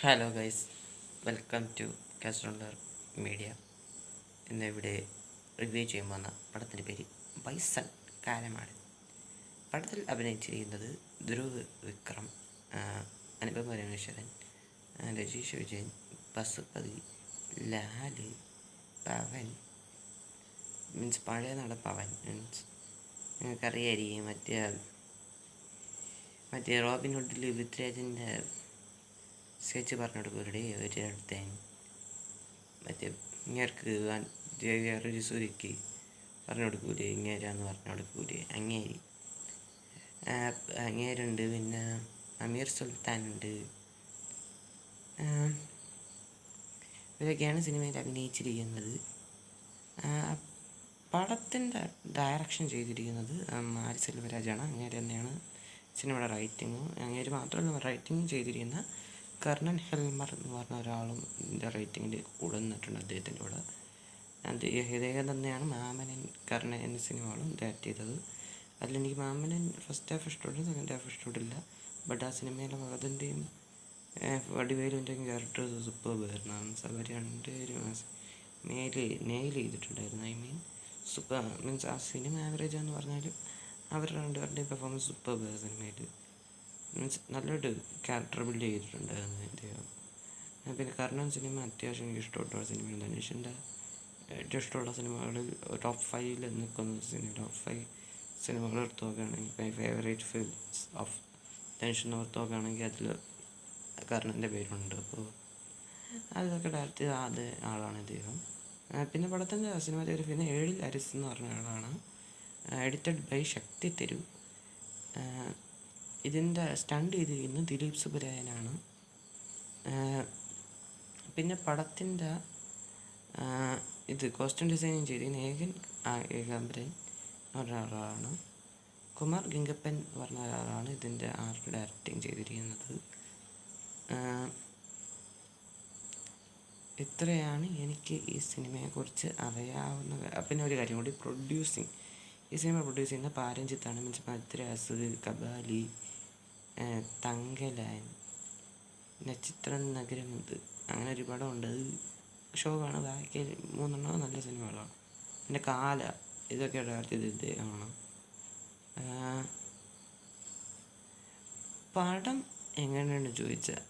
Hello guys, welcome to കാസ്ട്രോളർ media. ഇന്നിവിടെ review ചെയ്യാൻ പോകുന്ന പടത്തിൻ്റെ പേര് ബൈസൺ കാലമാണ്. പടത്തിൽ അഭിനയിച്ചിരിക്കുന്നത് ധ്രുവ് വിക്രം, അനുപമ പരമേശ്വരൻ, രജീഷ് വിജയൻ, പശുപതി, ലാല്, പവൻ, മീൻസ് പഴയ നടൻ പവൻ, മീൻസ് നിങ്ങൾക്കറിയായിരിക്കും മറ്റേ റോബിൻ ഹുഡിൽ പൃഥ്വിരാജിൻ്റെ സ്കെച്ച് പറഞ്ഞു കൊടുക്കൂലേ ഒരിടത്തേന്, മറ്റേ ഇങ്ങേർക്ക് ഋജുസൂരിക്ക് പറഞ്ഞു കൊടുക്കൂലേ ഇങ്ങേരാന്ന് പറഞ്ഞു കൊടുക്കൂലേ, അങ്ങേരുണ്ട്. പിന്നെ അമീർ സുൽത്താനുണ്ട്. ഇവരൊക്കെയാണ് സിനിമയിൽ അഭിനയിച്ചിരിക്കുന്നത്. പടത്തിൻ്റെ ഡയറക്ഷൻ ചെയ്തിരിക്കുന്നത് ആർ സെൽവരാജാണ്. അങ്ങേര് തന്നെയാണ് സിനിമയുടെ റൈറ്റിങ്ങും. അങ്ങേര് മാത്രമല്ല റൈറ്റിങ്ങും ചെയ്തിരിക്കുന്ന കർണൻ ഹെൽമർ എന്ന് പറഞ്ഞ ഒരാളും ഇതിൻ്റെ റൈറ്റിങ്ങിൽ കൂടെ നിന്നിട്ടുണ്ട് അദ്ദേഹത്തിൻ്റെ കൂടെ. ഇദ്ദേഹം തന്നെയാണ് മാമനൻ, കർണൻ എന്ന സിനിമകളും ഡയറക്റ്റ് ചെയ്തത്. അതിലെനിക്ക് മാമനൻ ഫസ്റ്റ് ഹാഫ് ഇഷ്ടമുണ്ട്, സെക്കൻഡ് ഹാഫ് ഇഷ്ടപ്പെട്ടില്ല. ബട്ട് ആ സിനിമയിലെ മകതിൻ്റെയും വടിവേലുവിൻ്റെയും ക്യാരക്ടേഴ്സ് സൂപ്പർബായിരുന്നു. അവർ രണ്ടുപേരും നെയിൽ ചെയ്തിട്ടുണ്ടായിരുന്നു. മീൻസ് ആ സിനിമ ആവറേജ് എന്ന് പറഞ്ഞാലും അവർ രണ്ടുപേരുടെയും പെർഫോമൻസ് സൂപ്പർബായിരുന്നു സിനിമയിൽ. മീൻസ് നല്ലൊരു ക്യാരക്ടർ ബിൽഡ് ചെയ്തിട്ടുണ്ടായിരുന്നു അദ്ദേഹം. പിന്നെ കർണൻ സിനിമ അത്യാവശ്യം എനിക്ക് ഇഷ്ടപ്പെട്ട സിനിമയാണ്. ധനുഷിൻ്റെ ഏറ്റവും ഇഷ്ടമുള്ള സിനിമകളിൽ ടോപ്പ് 5 നിൽക്കുന്ന ടോപ്പ് 5 സിനിമകൾ എടുത്ത് നോക്കുകയാണെങ്കിൽ, my favourite films of Dhanush എന്ന് ഓർത്ത് നോക്കുകയാണെങ്കിൽ അതിൽ കർണൻ്റെ പേരുണ്ട്. അപ്പോൾ അതൊക്കെ ഡയറക്റ്റ് ചെയ്ത ആളാണ് ഇദ്ദേഹം. പിന്നെ പടത്തിൻ്റെ സിനിമ പിന്നെ ഏഴിൽ അരിസ് എന്ന് പറഞ്ഞ ആളാണ്. എഡിറ്റഡ് ബൈ ശക്തി തെരു. ഇതിൻ്റെ സ്റ്റണ്ട് ചെയ്തിരിക്കുന്നത് ദിലീപ് സുബ്രായനാണ്. പിന്നെ പടത്തിൻ്റെ കോസ്റ്റ്യൂം ഡിസൈനിങ് ചെയ്തിരിക്കുന്ന ഏകാംബരൻ ഒരാളാണ്. കുമാർ ഗംഗപ്പൻ പറഞ്ഞ ഒരാളാണ് ഇതിൻ്റെ ആർട്ട് ഡയറക്റ്റിംഗ് ചെയ്തിരിക്കുന്നത്. ഇത്രയാണ് എനിക്ക് ഈ സിനിമയെക്കുറിച്ച് അറിയാവുന്ന. പിന്നെ ഒരു കാര്യം കൂടി, പ്രൊഡ്യൂസിങ്. ഈ സിനിമ പ്രൊഡ്യൂസ് ചെയ്യുന്ന പാരഞ്ജിത്താണ്. മീൻസ് മദ്രാസ്, കബാലി, തങ്കലാൻ, നക്ഷത്രം നഗരം, അങ്ങനെ ഒരു പടമുണ്ട്. അത് ഷോക്കാണ്. ബാക്കി 3 നല്ല സിനിമകളാണ്. പിന്നെ കാല, ഇതൊക്കെ ഡയറക്റ്റ് ചെയ്ത് ഇദ്ദേഹമാണ്. പടം എങ്ങനെയാണ് ചോദിച്ചാൽ,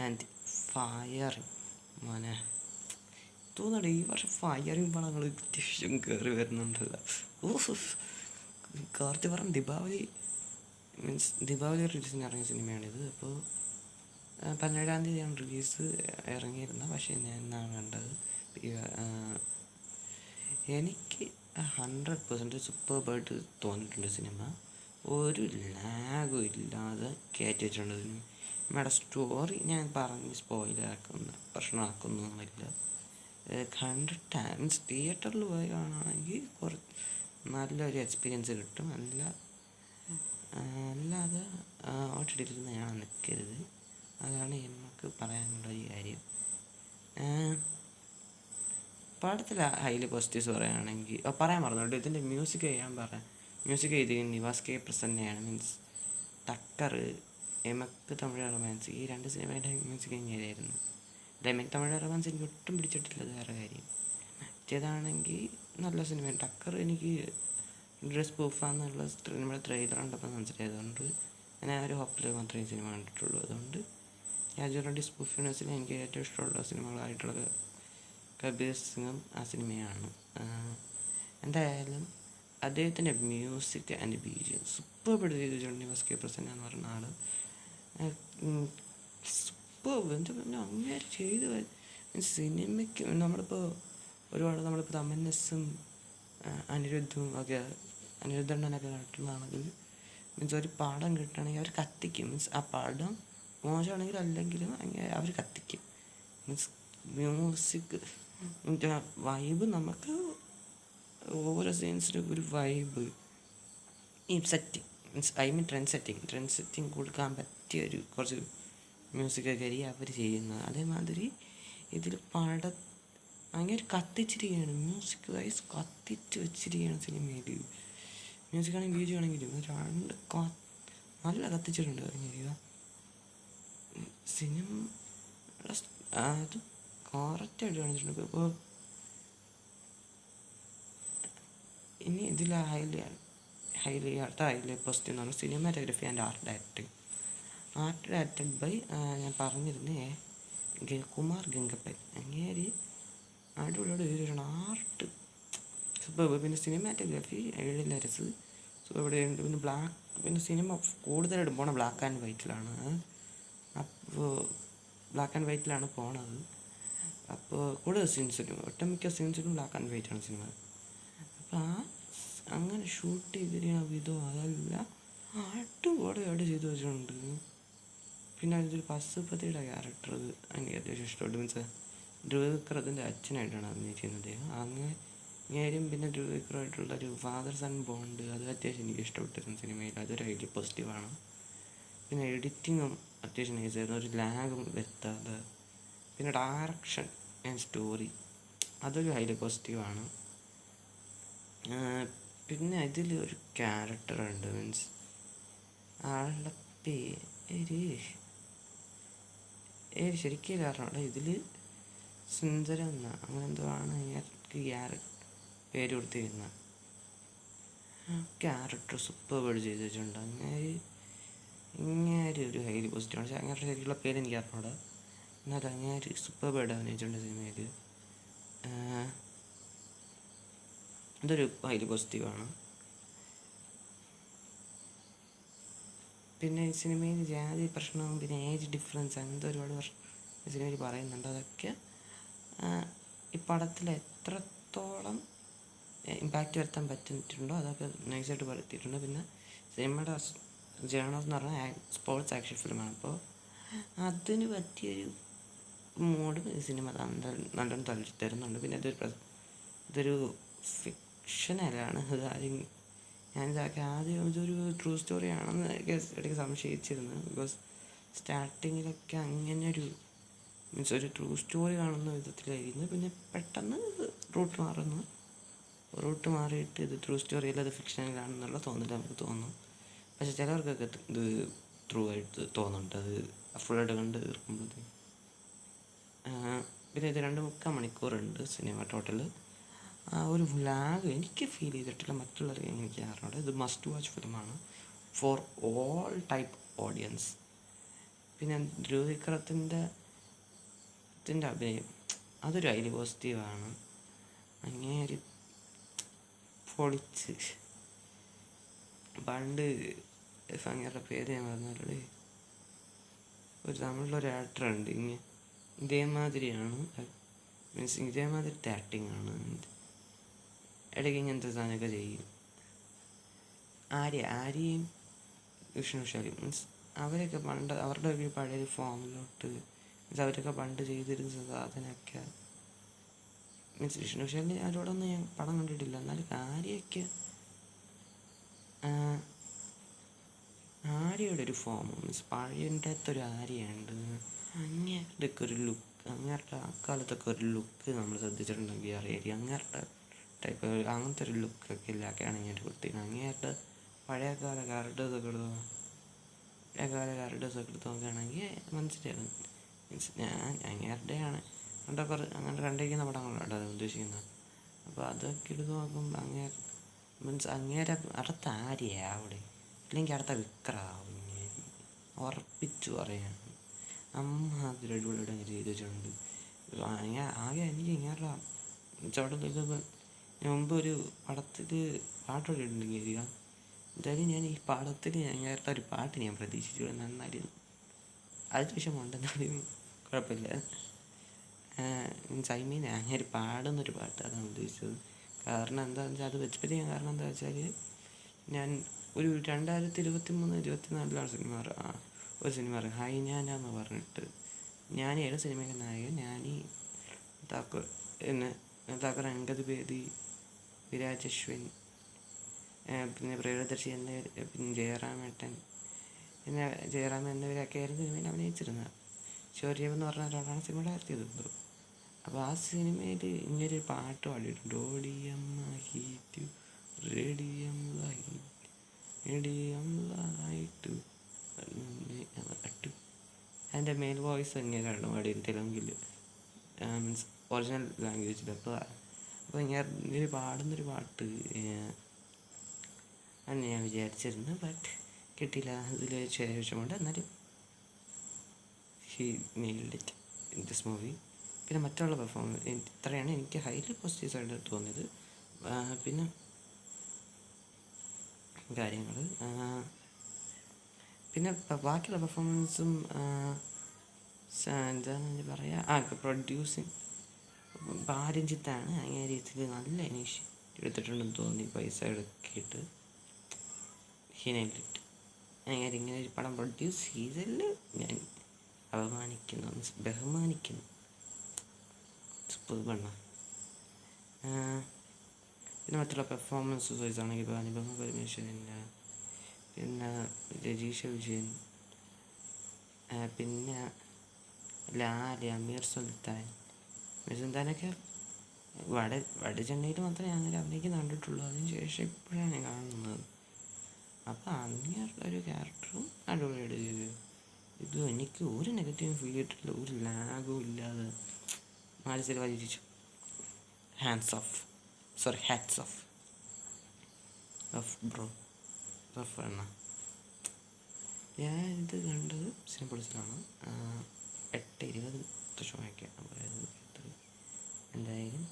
ആൻഡ് ഫയറിങ് മോനെ തോന്നട്ടെ, ഈ വർഷം ഫയറിങ് പടങ്ങൾ അത്യാവശ്യം കയറി വരുന്നുണ്ടല്ലോ. കാർത്തികവർഷം ദീപാവലി റിലീസിന് ഇറങ്ങിയ സിനിമയാണിത്. അപ്പോൾ 17-ാം തീയതിയാണ് റിലീസ് ഇറങ്ങിയിരുന്നത്. പക്ഷേ ഞാൻ എന്നാണ് കണ്ടത്. എനിക്ക് 100% സൂപ്പർബായിട്ട് തോന്നിയിട്ടുണ്ട് സിനിമ. ഒരു ലാഗും ഇല്ലാതെ കയറ്റി വെച്ചിട്ടുണ്ട് സിനിമ. നമ്മുടെ സ്റ്റോറി ഞാൻ പറഞ്ഞ് പ്രശ്നമാക്കുന്നൊന്നുമില്ല. 100 ടൈംസ് തിയേറ്ററിൽ പോയി കാണുകയാണെങ്കിൽ നല്ലൊരു എക്സ്പീരിയൻസ് കിട്ടും. അല്ലാതെ ഓട്ടിട്ടിരുന്ന് ഞാൻ നിൽക്കരുത്. അതാണ് നമുക്ക് പറയാനുള്ള ഒരു കാര്യം. പടത്തിൽ ഹൈലി പോസിറ്റീവ്സ് പറയുകയാണെങ്കിൽ പറയാൻ പറഞ്ഞോട്ട്, ഇതിൻ്റെ മ്യൂസിക് ചെയ്തിരിക്കുന്നത് നിവാസ് കെ പ്രസന്നയാണ്. മീൻസ് ടക്കർ, എമക്ക് തമിഴ് റൊമാൻസ്, ഈ 2 സിനിമയുടെ മ്യൂസിക് എങ്ങനെയായിരുന്നു. എമക്ക് തമിഴ് റൊമാൻസ് എനിക്ക് ഒട്ടും പിടിച്ചിട്ടില്ല, അത് വേറെ കാര്യം. മറ്റേതാണെങ്കിൽ നല്ല സിനിമയാണ്. ടക്കർ എനിക്ക് ഡ്രസ് പ്രൂഫാന്നുള്ള നമ്മുടെ ട്രെയിലർ കണ്ടപ്പോൾ മനസ്സിലായതുകൊണ്ട് ഞാൻ ഒരു ഹോപ്പിൽ മാത്രമേ സിനിമ കണ്ടിട്ടുള്ളൂ. അതുകൊണ്ട് രാജുറഡി സ്പൂഫ് യൂണിവേഴ്സിൽ എനിക്ക് ഏറ്റവും ഇഷ്ടമുള്ള സിനിമകളായിട്ടുള്ള കബീർ സിംഗും ആ സിനിമയാണ്. എന്തായാലും അദ്ദേഹത്തിൻ്റെ മ്യൂസിക് ആൻഡ് ബീജിയം സൂപ്പർബായിട്ട് ചെയ്തിട്ടുണ്ട്. നിവാസ് കെ പ്രസന്ന എന്ന് പറഞ്ഞ ആൾ സൂപ്പർ അങ്ങനെ ചെയ്ത് സിനിമയ്ക്ക് നമ്മളിപ്പോൾ തമന്നസും അനിരുദ്ധും ഒക്കെ, അനിരുദ്ധണ്ണനൊക്കെ കിട്ടുന്നതാണെങ്കിൽ മീൻസ് ഒരു പടം കിട്ടുകയാണെങ്കിൽ അവർ കത്തിക്കും. മീൻസ് ആ പടം മോശമാണെങ്കിലും അല്ലെങ്കിലും അവർ കത്തിക്കും. മീൻസ് മ്യൂസിക് വൈബ്, നമുക്ക് ഓരോ സീൻസിലും ഒരു വൈബ്, ഈ സെറ്റിങ് മീൻസ് ട്രെൻഡ് സെറ്റിങ് കൊടുക്കാൻ പറ്റിയ കുറച്ച് മ്യൂസിക്കൊക്കെ ആയിരിക്കും അവർ ചെയ്യുന്നത്. അതേമാതിരി ഇതിൽ ഭയങ്കര കത്തിച്ചിരിക്കുകയാണ്. മ്യൂസിക് വൈസ് കത്തിച്ച് വെച്ചിരിക്കുകയാണ് സിനിമയിൽ. മ്യൂസിക്കാണെങ്കിൽ മ്യൂസിക് ആണെങ്കിലും നല്ല കത്തിച്ചിട്ടുണ്ട് പറഞ്ഞിരിക്കുക. സിനിമ അത് കറക്റ്റായിട്ട് കാണിച്ചിട്ടുണ്ട്. ഇപ്പോൾ ഇനി ഇതിൽ അടുത്ത ഹൈലൈറ്റ് പോസ്റ്റ് എന്ന് പറഞ്ഞാൽ cinematography and art directing. Art directed by ഞാൻ പറഞ്ഞിരുന്നേ കുമാർ ഗംഗപ്പൻ. അങ്ങേര് അടിപൊളിയോട് എഴുതിയിട്ടുണ്ട്. Art super. പിന്നെ സിനിമാറ്റോഗ്രഫി എഴിലരസ്. സോ ഇവിടെ ഉണ്ട്. പിന്നെ സിനിമ കൂടുതലായിട്ട് പോണത് ബ്ലാക്ക് ആൻഡ് വൈറ്റിലാണ്. അപ്പോൾ ബ്ലാക്ക് ആൻഡ് വൈറ്റിലാണ് പോണത്. അപ്പോൾ കൂടുതൽ സീൻസിനും ഒട്ടുമിക്ക സീൻസിനും ബ്ലാക്ക് ആൻഡ് വൈറ്റാണ് സിനിമ. അപ്പോൾ അങ്ങനെ ഷൂട്ട് ചെയ്തിരിക്കുന്ന വിധം അതെല്ലാം അടിപൊളിയായിട്ട് ചെയ്തു വെച്ചിട്ടുണ്ട്. പിന്നെ അതിലൊരു പശുപതിയുടെ ക്യാരക്ടർ എനിക്ക് അത്യാവശ്യം ഇഷ്ടപ്പെട്ടു. മീൻസ് ധ്രുവവിക്രത്തിൻ്റെ അച്ഛനായിട്ടാണ് അഭിനയിക്കുന്നത്. അങ്ങനെയും പിന്നെ ധ്രുവവിക്രമായിട്ടുള്ളൊരു ഫാദർ സൺ ബോണ്ട് അത് അത്യാവശ്യം എനിക്ക് ഇഷ്ടപ്പെട്ടിരുന്നു സിനിമയിൽ. അതൊരു ഹൈലി പോസിറ്റീവാണ്. പിന്നെ എഡിറ്റിങ്ങും അത്യാവശ്യം നൈസായിരുന്നു, ഒരു ലാഗും വരുത്താതെ. പിന്നെ ഡയറക്ഷൻ ആൻഡ് സ്റ്റോറി അതൊരു ഹൈലി പോസിറ്റീവാണ്. പിന്നെ ഇതിൽ ഒരു ക്യാരക്ടറുണ്ട്. മീൻസ് ആളുടെ പേര് ശരിക്കും കാരണം ഇതിൽ സുന്ദരം എന്ന അങ്ങനെ എന്തോ ആണ് പേര് കൊടുത്തിരുന്നത്. ക്യാരക്ടർ സൂപ്പർ ചെയ്ത് വെച്ചിട്ടുണ്ട്. അങ്ങേര് ഒരു ഹൈലി പോസിറ്റീവാണ്. പക്ഷേ അങ്ങേരുടെ ശരിക്കുള്ള പേര് എനിക്ക് അറിഞ്ഞൂടാ. എന്നാലും അങ്ങേര് സൂപ്പർ അഭിനയിച്ചിട്ടുണ്ട് സിനിമയിൽ. ഇതൊരു ഹൈലി പോസിറ്റീവാണ്. പിന്നെ ഈ സിനിമയിൽ ജാതി പ്രശ്നവും പിന്നെ ഏജ് ഡിഫറൻസ് അങ്ങനത്തെ ഒരുപാട് പ്രശ്നം സിനിമയിൽ പറയുന്നുണ്ട്. അതൊക്കെ ഈ പടത്തിൽ എത്രത്തോളം ഇമ്പാക്റ്റ് വരുത്താൻ പറ്റിയിട്ടുണ്ടോ അതൊക്കെ നൈസായിട്ട് വരുത്തിയിട്ടുണ്ട്. പിന്നെ സിനിമയുടെ ജേണർ എന്ന് പറഞ്ഞാൽ സ്പോർട്സ് ആക്ഷൻ ഫിലിമാണ്. അപ്പോൾ അതിന് പറ്റിയൊരു മോഡും ഈ സിനിമ നല്ലോണം തരുന്നുണ്ട്. പിന്നെ ഇതൊരു ഫിക്ഷനലാണ്. ഞാനിതൊക്കെ ആദ്യം ഇതൊരു ട്രൂ സ്റ്റോറി ആണെന്ന് ഇടയ്ക്ക് സംശയിച്ചിരുന്നു. ബിക്കോസ് സ്റ്റാർട്ടിങ്ങിലൊക്കെ അങ്ങനെ ഒരു മീൻസ് ഒരു ട്രൂ സ്റ്റോറി കാണുന്ന വിധത്തിലായിരുന്നു. പിന്നെ പെട്ടെന്ന് റൂട്ട് മാറിയിട്ട് ഇത് ട്രൂ സ്റ്റോറി അല്ല, ഇത് ഫിക്ഷനിലാണെന്നുള്ള തോന്നൽ നമുക്ക് തോന്നും. പക്ഷെ ചിലവർക്കൊക്കെ ഇത് ട്രൂ ആയിട്ട് തോന്നുന്നുണ്ട് അത് ഫുള്ളായിട്ട് കണ്ട് തീർക്കുമ്പോഴത്തേക്കും. പിന്നെ ഇത് 2.25 മണിക്കൂറുണ്ട് സിനിമ ടോട്ടൽ. ഒരു ലാഗ് എനിക്ക് ഫീൽ ചെയ്തിട്ടില്ല. മറ്റുള്ളവർക്ക് എനിക്ക് അറിഞ്ഞൂടെ. ഇത് മസ്റ്റ് വാച്ച് ഫിലിമാണ് ഫോർ ഓൾ ടൈപ്പ് ഓഡിയൻസ്. പിന്നെ ധ്രുവവിക്രത്തിൻ്റെ അഭിനയം അതൊരു ഹൈലി പോസിറ്റീവാണ്. അങ്ങേര് പൊളിച്ച്. പണ്ട് അങ്ങേരുടെ പേര് ഞാൻ പറഞ്ഞാലേ ഒരു തമിഴിലൊരു ആക്ടറുണ്ട് ഇതേമാതിരിയാണ്. മീൻസ് ഇതേമാതിരത്തെ ആക്ടിങ് ആണ്. ഇടയ്ക്ക് ഇങ്ങനത്തെ സാധനമൊക്കെ ചെയ്യും. ആര്യയും വിഷ്ണുശാലി മീൻസ് അവരൊക്കെ പണ്ട് അവരുടെ ഒരു പഴയ ഫോമിലോട്ട് മീൻസ് അവരൊക്കെ പണ്ട് ചെയ്തിരുന്ന സാധനമൊക്കെ മീൻസ് വിഷ്ണുശാലി അവരോടൊന്നും ഞാൻ പടം കണ്ടിട്ടില്ല. എന്നാലും ആര്യയുടെ ഒരു ഫോം മീൻസ് പഴയൻ്റെ അകത്തൊരു ആര്യയുണ്ട്. അങ്ങേരുടെയൊക്കെ ഒരു ലുക്ക് അങ്ങേരുടെ ആ കാലത്തൊക്കെ ഒരു ലുക്ക് നമ്മൾ ശ്രദ്ധിച്ചിട്ടുണ്ടെങ്കിൽ അറിയാം. അങ്ങേരുടെ ടൈപ്പ് അങ്ങനത്തെ ഒരു ലുക്കൊക്കെ ഇല്ലാക്കെയാണ് ഇങ്ങനെ കൊടുത്തിരുന്നത്. അങ്ങേരുടെ പഴയകാല കാരക്ടേഴ്സൊക്കെ എടുത്ത് നോക്കുകയാണെങ്കിൽ മനസ്സിലാകും. മീൻസ് ഞാൻ അങ്ങേരുടെയാണ് അങ്ങനെ കണ്ടിരിക്കുന്ന പടങ്ങളാണ് അത് ഉദ്ദേശിക്കുന്നത്. അപ്പോൾ അതൊക്കെ എടുത്ത് നോക്കുമ്പോൾ മീൻസ് അടുത്ത ആര്യയാ അവിടെ, ഇല്ലെങ്കിൽ അടുത്ത വിക്രമാവും. ഉറപ്പിച്ചു പറയാണ്. അതിൽ അടിപൊളിയായിട്ട് അങ്ങനെ ചെയ്ത് വെച്ചിട്ടുണ്ട്. ആകെ എനിക്ക് ഇങ്ങനെയുള്ള ചോട്ടത്തിൽ മുമ്പ് ഒരു പടത്തിൽ പാട്ട് പാടിയിട്ടുണ്ടെങ്കിൽ എന്തായാലും ഞാൻ ഈ പാടത്തിൽ അങ്ങനത്തെ ഒരു പാട്ട് ഞാൻ പ്രതീക്ഷിച്ചു. നന്നായിരുന്നു. അത് വിഷമമുണ്ടെന്നാലും കുഴപ്പമില്ല. മീൻസ് അങ്ങനെ പാടുന്നൊരു പാട്ട് അതാണ് ഉദ്ദേശിച്ചത്. കാരണം എന്താണെന്ന് വെച്ചാൽ അത് വെച്ച് ഞാൻ കാരണം എന്താ വെച്ചാൽ ഞാൻ ഒരു 2023-24 ഒരു സിനിമ അറിയാം ഹൈനാനെന്ന് പറഞ്ഞിട്ട്. ഞാൻ ഏത് സിനിമയൊക്കെ നായകൻ ഞാനീ താക്കൂർ അങ്കദ് ബേദി വിരാജ് അശ്വിൻ പിന്നെ പ്രിയദർശി പിന്നെ ജയറാമേട്ടൻ എന്നിവരൊക്കെ ആയിരുന്നു സിനിമയിൽ അഭിനയിച്ചിരുന്നത്. ശൗര്യം എന്ന് പറഞ്ഞ ഒരാളാണ് സിനിമ ഡയറക്റ്റ് ചെയ്തത്. അപ്പോൾ ആ സിനിമയിൽ ഇങ്ങനൊരു പാട്ട് പാടിയിട്ടുണ്ട്. ഓടിയമ്മ ഹീറ്റു റേഡിയം ലൈറ്റ് അതിൻ്റെ മെയിൽ വോയിസ് എങ്ങനെയാണ് പാടിയത് തെലുങ്കിൽ, മീൻസ് ഒറിജിനൽ ലാംഗ്വേജിൽ. അപ്പോൾ ഇങ്ങനെ പാടുന്നൊരു പാട്ട് അന്ന് ഞാൻ വിചാരിച്ചിരുന്നു, ബട്ട് കിട്ടിയില്ല. അതിൽ ചെറിയ വിഷയമുണ്ട്, എന്നാലും he nailed it in this movie. പിന്നെ മറ്റുള്ള പെർഫോമൻസ് ഇത്രയാണ് എനിക്ക് ഹൈലി പോസിറ്റീവ്സായിട്ട് തോന്നിയത്. പിന്നെ കാര്യങ്ങൾ പിന്നെ ബാക്കിയുള്ള പെർഫോമൻസും എന്താണെന്ന് പറയുക, പ്രൊഡ്യൂസിങ് ആര്യൻജിത്താണ്. അങ്ങനെ രീതിയിൽ നല്ല ഇനീഷ്യേറ്റീവ് എടുത്തിട്ടുണ്ടെന്ന് തോന്നി. പൈസ എടുക്കിയിട്ട് ഹിനയിലിട്ട് അങ്ങനെ ഇങ്ങനെ ഒരു പടം പ്രൊഡ്യൂസ് ചെയ്തതിൽ ഞാൻ അപമാനിക്കുന്നു, മീൻസ് ബഹുമാനിക്കുന്നു. പെണ്ണ. പിന്നെ മറ്റുള്ള പെർഫോമൻസ് വൈസ് ആണെങ്കിൽ ഇപ്പോൾ അനുപമ പരമേശ്വരൻ, പിന്നെ രജീഷ വിജയൻ, പിന്നെ ലാല്, അമീർ സുൽത്താനൊക്കെ വട ചെന്നൈയിൽ മാത്രമേ ഞാൻ അഭിനയിക്കുന്ന കണ്ടിട്ടുള്ളൂ. അതിന് ശേഷം ഇപ്പോഴാണ് ഞാൻ കാണുന്നത്. അപ്പോൾ അങ്ങനെയുള്ളൊരു ക്യാരക്ടറും അടിപൊളിയായിട്ട് ചെയ്തു. ഇത് എനിക്ക് ഒരു നെഗറ്റീവും ഫീൽ ചെയ്തിട്ടില്ല, ഒരു ലാഗും ഇല്ലാതെ മാനസിക ചിരിച്ചു. ഹാറ്റ്സ് ഓഫ് ബ്രോ റഫ് എണ്ണ. ഞാൻ ഇത് കണ്ടത് സിനിപോളിസിലാണ് 8:20 ഷോയ്ക്കാണ് പോയത്. എന്തായാലും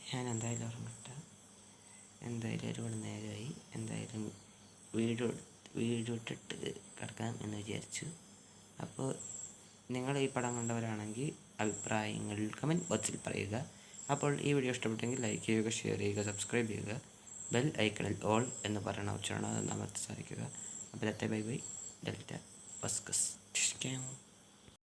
ഞാൻ ഉറങ്ങട്ടെ. എന്തായാലും ഒരുപാട് നേരമായി. എന്തായാലും വീഡിയോ ഇട്ടിട്ട് കിടക്കാം എന്ന് വിചാരിച്ചു. അപ്പോൾ നിങ്ങൾ ഈ പടം കണ്ടവരാണെങ്കിൽ അഭിപ്രായങ്ങൾ കമൻറ്റ് ബോക്സിൽ പറയുക. അപ്പോൾ ഈ വീഡിയോ ഇഷ്ടപ്പെട്ടെങ്കിൽ ലൈക്ക് ചെയ്യുക, ഷെയർ ചെയ്യുക, സബ്സ്ക്രൈബ് ചെയ്യുക. ബെൽ ഐക്കണിൽ ഓൾ എന്ന് പറയുന്ന ഓപ്ഷനാണ്, അത് അമർത്തി സാധിക്കുക. അപ്പോൾ ബൈ ബൈ. ഡെൽറ്റ വസ്കസ്.